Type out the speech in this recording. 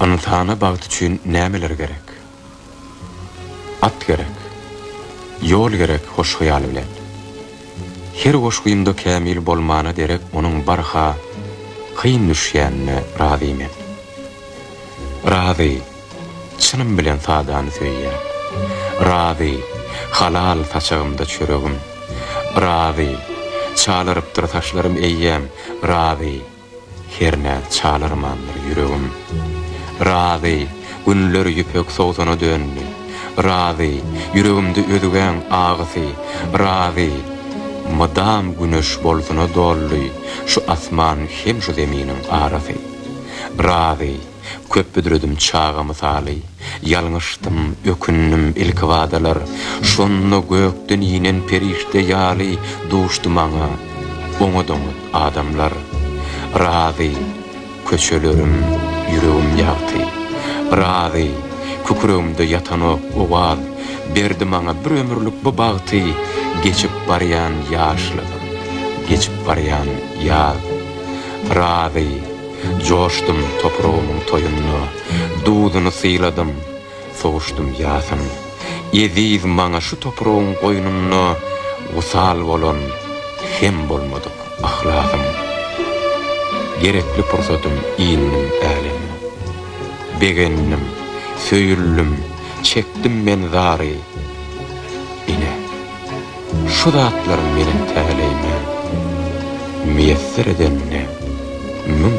Anıltana bağıt üçün nämeler gerek? At gerek, yol gerek hoş hayal bilen. Her hoşguyumda kämil bolmana derek onun barha, kıyın düşýänine razymen. Razy, çynym bilen sadany söýýär. Razy, halal taşagymda çöregim. Razy, çalarypdyr taşlarym eýýäm. Razy, herne çalarmandyr yüregim. Razy, günler ýüpek sowsana döndü. Razy, yüregimde ödügen ağysy. Razy, madam güneş bolsuna dolly, şu asman hem şu zeminin arasy. Razy, köp büdredim çağamy saly, yalňyşdym, ökünnym ilkivadalar, şonno gökden inen perişte ýaly duşdy maňa, oňa-doňa adamlar. Razy, köçelerim, yüregim ýagty. Razy, kukuregimde ýatan owaz, berdi maňa bir ömürlük bu bagty, geçip baryan yaşlygym, geçip baryan ýaz. Razy, joşdum toprağımın toyunna, duduny syladım, soğuşdum ýasyn. Eziz maňa şu toprağın goýununa, wusal bolan hem bolmadyk ahlakym. Gerekli pursatym iýindim älenim. Begendim, söýüldüm, çekdim men zary. Ine, şu zatlarym meni täleýme, müýesser edenine, mün